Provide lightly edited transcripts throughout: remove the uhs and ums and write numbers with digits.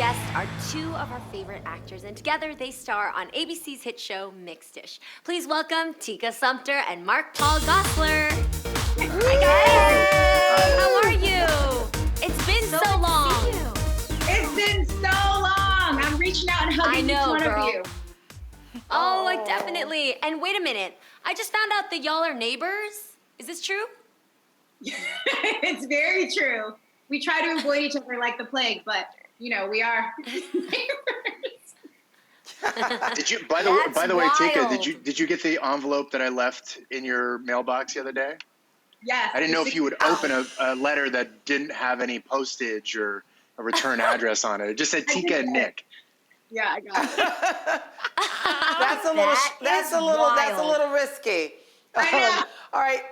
guests are two of our favorite actors, and together they star on ABC's hit show Mixed Dish. Please welcome Tika Sumpter and Mark Paul Gosselaar. Hi guys! How are you? It's been so long. It's been so long. I'm reaching out and hugging each one of you. Oh, definitely. And wait a minute. I just found out that y'all are neighbors. Is this true? It's very true. We try to avoid each other like the plague, but we are neighbors. Did you? By the way, Tika, did you get the envelope that I left in your mailbox the other day? Yes. I didn't know if you would open a letter that didn't have any postage or a return address on it. It just said Tika and Nick. Yeah, I got it. That's a little risky. All right.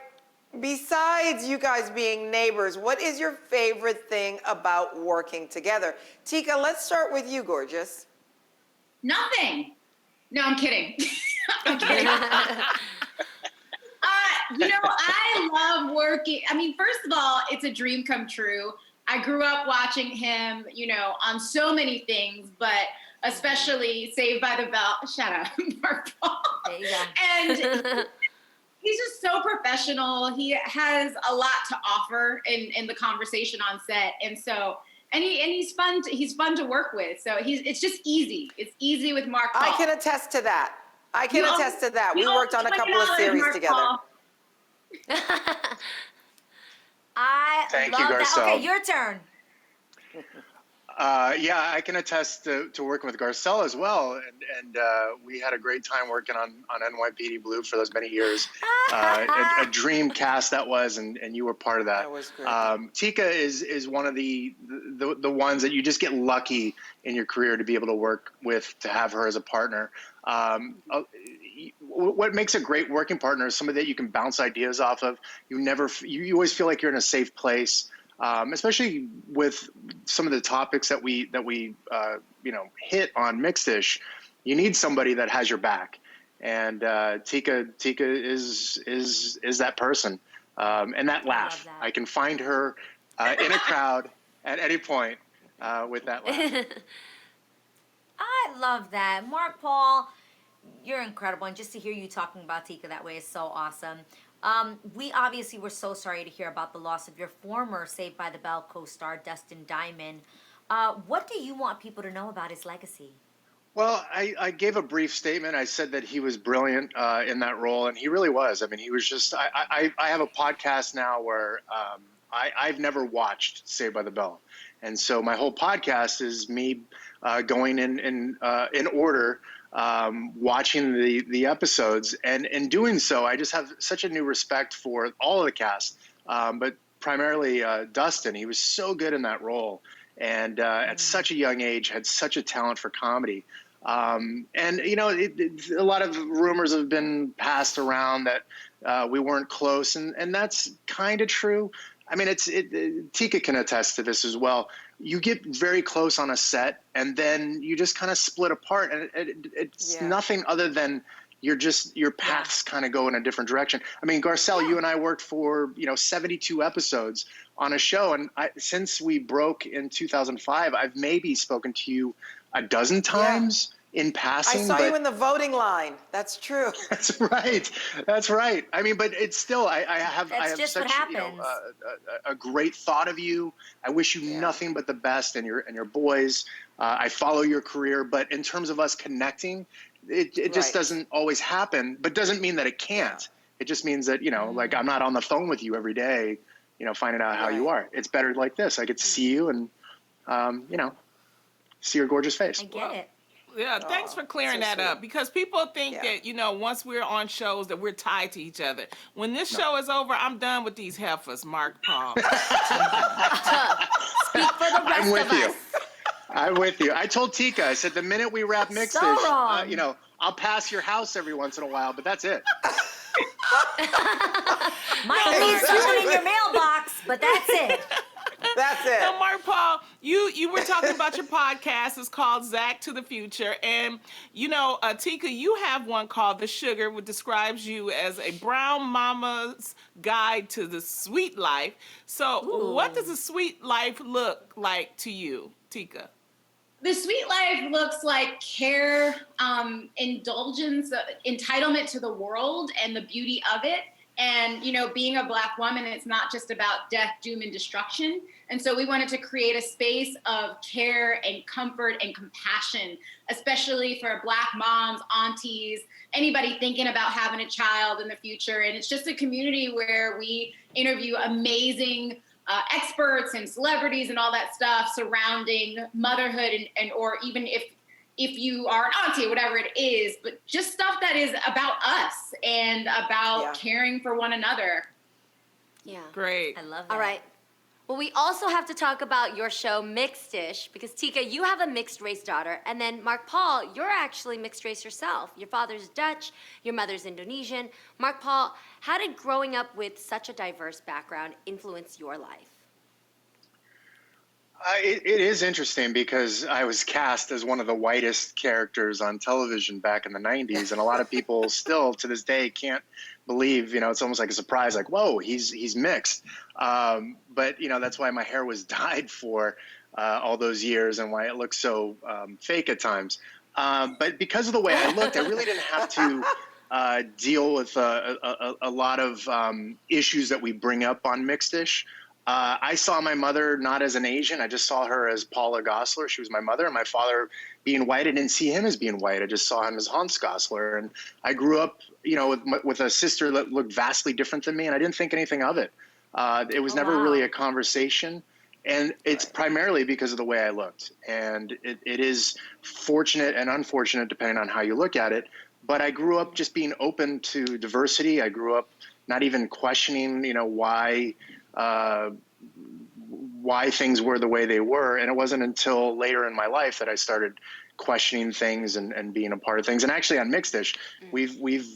Besides you guys being neighbors, what is your favorite thing about working together? Tika, let's start with you, gorgeous. Nothing. No, I'm kidding. I'm kidding. I love working. I mean, first of all, it's a dream come true. I grew up watching him, on so many things, but especially Saved by the Bell. Shut up, Mark Paul. There you go. And he's just so professional. He has a lot to offer in the conversation on set, and he's fun. He's fun to work with. So it's just easy. It's easy with Mark Paul. I can attest to that. We worked on a couple of series together. Thank you, Garcelle. Okay, your turn. Yeah, I can attest to working with Garcelle as well, and we had a great time working on NYPD Blue for those many years. A dream cast that was, and you were part of that. That was great. Tika is one of the ones that you just get lucky in your career to be able to work with, to have her as a partner. What makes a great working partner is somebody that you can bounce ideas off of. You always feel like you're in a safe place. Especially with some of the topics that we hit on Mixed Dish, you need somebody that has your back, and Tika is that person, and that laugh. I can find her in a crowd at any point with that laugh. I love that. Mark Paul, you're incredible, and just to hear you talking about Tika that way is so awesome. We obviously were so sorry to hear about the loss of your former Saved by the Bell co-star, Dustin Diamond. What do you want people to know about his legacy? Well, I gave a brief statement. I said that he was brilliant in that role, and he really was. I mean, he was just, I have a podcast now where I've never watched Saved by the Bell. And so my whole podcast is me going in order, watching the episodes, and in doing so, I just have such a new respect for all of the cast, but primarily Dustin. He was so good in that role, and at such a young age had such a talent for comedy. And a lot of rumors have been passed around that we weren't close, and that's kind of true. I mean, Tika can attest to this as well. You get very close on a set, and then you just kind of split apart, and it's nothing other than your paths kind of go in a different direction. I mean, Garcelle, you and I worked for 72 episodes on a show, and since we broke in 2005, I've maybe spoken to you a dozen times. In passing. I saw you in the voting line. That's true. That's right. I mean, but it's still, I have such a great thought of you. I wish you nothing but the best, and your boys. I follow your career, but in terms of us connecting, it just doesn't always happen. But doesn't mean that it can't. It just means that like I'm not on the phone with you every day, finding out how you are. It's better like this. I get to see you and see your gorgeous face. I get it. Yeah, thanks for clearing that up, because people think that, once we're on shows that we're tied to each other. When this show is over, I'm done with these heifers, Mark Paul. Speak for the rest of us. I'm with you. I told Tika, I said, the minute we wrap Mixed Dish, I'll pass your house every once in a while, but that's it. Might leave something in your mailbox, but that's it. That's it. So, Mark Paul, you were talking about your podcast. It's called Zach to the Future. And, Tika, you have one called The Sugar, which describes you as a brown mama's guide to the sweet life. So what does a sweet life look like to you, Tika? The sweet life looks like care, indulgence, entitlement to the world and the beauty of it. And, being a Black woman, it's not just about death, doom, and destruction. And so we wanted to create a space of care and comfort and compassion, especially for Black moms, aunties, anybody thinking about having a child in the future. And it's just a community where we interview amazing experts and celebrities and all that stuff surrounding motherhood and or even if you are an auntie or whatever it is, but just stuff that is about us and about caring for one another. Yeah. Great. I love that. All right. Well, we also have to talk about your show, Mixed Dish, because Tika, you have a mixed race daughter, and then Mark Paul, you're actually mixed race yourself. Your father's Dutch, your mother's Indonesian. Mark Paul, how did growing up with such a diverse background influence your life? It is interesting because I was cast as one of the whitest characters on television back in the 90s, and a lot of people still to this day can't believe, it's almost like a surprise, like, whoa, he's mixed. But, that's why my hair was dyed for all those years and why it looks so fake at times. But because of the way I looked, I really didn't have to deal with a lot of issues that we bring up on Mixed-ish. I saw my mother not as an Asian. I just saw her as Paula Gosselaar. She was my mother. And my father, being white, I didn't see him as being white. I just saw him as Hans Gosselaar. And I grew up, with a sister that looked vastly different than me, and I didn't think anything of it. It was never really a conversation. And it's primarily because of the way I looked. And it is fortunate and unfortunate, depending on how you look at it. But I grew up just being open to diversity. I grew up not even questioning, why things were the way they were. And it wasn't until later in my life that I started questioning things and being a part of things. And actually on Mixed-ish, we've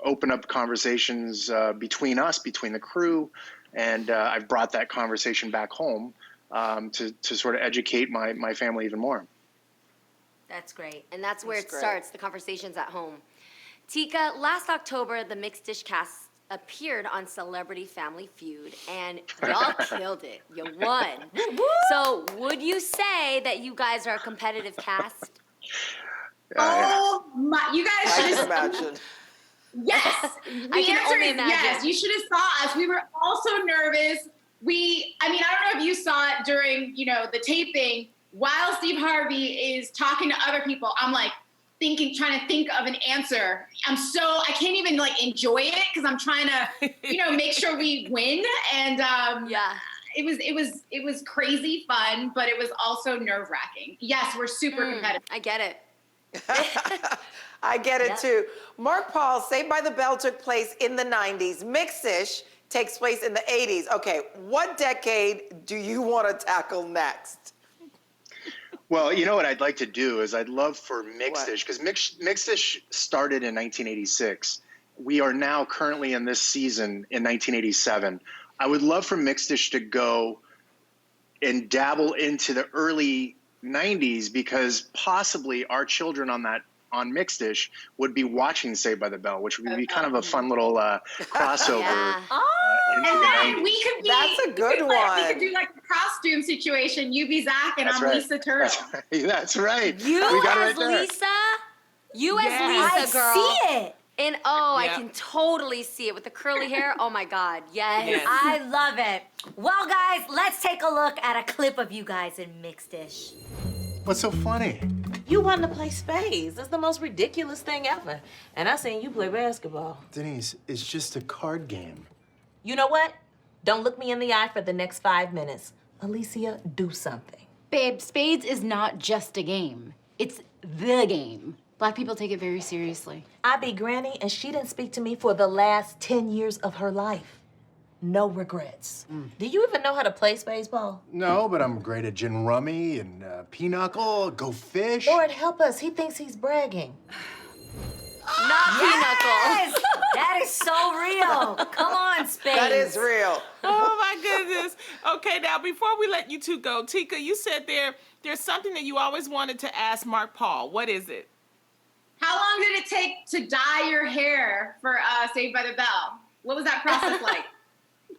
opened up conversations between the crew. And I've brought that conversation back home to sort of educate my family even more. That's great. And that's where it starts, the conversations at home. Tika, last October, the Mixed Dish cast appeared on Celebrity Family Feud, and y'all killed it. You won. So would you say that you guys are a competitive cast? Oh my, you guys I should can imagine. Yes. The I can answer only is imagine. yes. You should have saw us. We were all so nervous. I don't know if you saw it during, the taping. While Steve Harvey is talking to other people, I'm like, trying to think of an answer. I can't even enjoy it because I'm trying to, make sure we win. And it was crazy fun, but it was also nerve wracking. Yes, we're super competitive. I get it. I get it too. Mark Paul, Saved by the Bell took place in the 90s. Mixed-ish takes place in the 80s. Okay, what decade do you want to tackle next? Well, what I'd like to do is I'd love for Mixed-ish, because Mixed-ish started in 1986. We are now currently in this season in 1987. I would love for Mixed-ish to go and dabble into the early 90s, because possibly our children on Mixed-ish would be watching Saved by the Bell, which would be kind of a fun little crossover. Yeah. And then we could be. That's a good one. We could do a costume situation. You be Zach and I'm Lisa Turtle. That's right. You We got it as right there. Lisa? You as I Lisa, girl. see it. And I can totally see it with the curly hair. Oh my God, yes. I love it. Well, guys, let's take a look at a clip of you guys in Mixed-ish. What's so funny? You wanted to play spades. That's the most ridiculous thing ever. And I seen you play basketball. Denise, it's just a card game. You know what? Don't look me in the eye for the next 5 minutes. Alicia, do something. Babe, spades is not just a game. It's the game. Black people take it very seriously. I be Granny, and she didn't speak to me for the last 10 years of her life. No regrets. Do you even know how to play spades, Paul? No, but I'm great at gin rummy and pinochle, go fish. Lord help us, he thinks he's bragging. Not Yes! Pinochle. That is so real. Come on, Spades. That is real. Oh my goodness. Okay, now before we let you two go, Tika, you said there's something that you always wanted to ask Mark Paul. What is it? How long did it take to dye your hair for Saved by the Bell? What was that process like?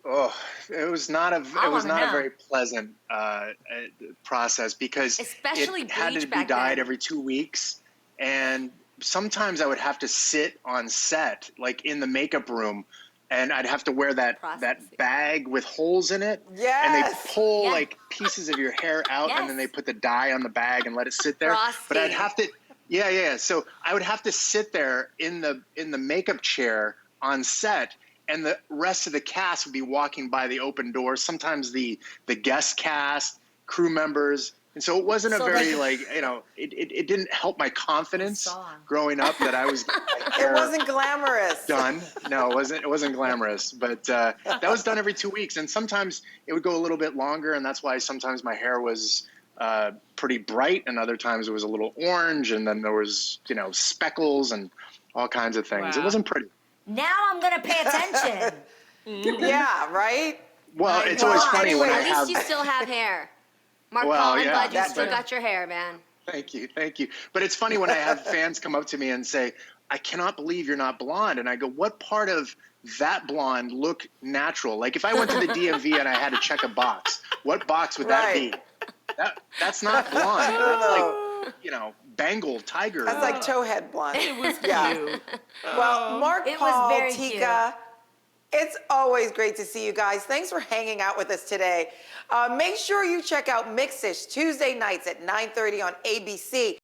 Oh, it was not a know. very pleasant process because Especially it had bleach to be back dyed then. every 2 weeks, and sometimes I would have to sit on set, like in the makeup room, and I'd have to wear that Processing. bag with holes in it, and they Yes. pull Yeah. like pieces of your hair out, and then they Yes. put the dye on the bag and let it sit there. But I'd Frosty. have to, yeah. So I would have to sit there in the makeup chair on set, and the rest of the cast would be walking by the open doors. Sometimes the guest cast, crew members, and so it wasn't a So very they- like it didn't help my confidence saw. growing up that I was getting my It hair wasn't glamorous. done. No, it wasn't glamorous, but that was done every 2 weeks, and sometimes it would go a little bit longer, and that's why sometimes my hair was pretty bright, and other times it was a little orange, and then there was speckles and all kinds of things. It Wow. wasn't pretty. Now I'm gonna pay attention. Yeah, right? Well, My it's always God. funny when I At least have. you still have hair. Mark Well, Paul, I'm yeah, glad you that's still true. got your hair, man. Thank you. But it's funny when I have fans come up to me and say, "I cannot believe you're not blonde," and I go, "What part of that blonde look natural? Like if I went to the DMV and I had to check a box, what box would that be? That's not blonde. That's like Bengal tiger. That's like towhead blonde. It was Yeah. cute. Well, Mark It was Paul, very Tika, it's always great to see you guys. Thanks for hanging out with us today. Make sure you check out Mixed-ish Tuesday nights at 9:30 on ABC.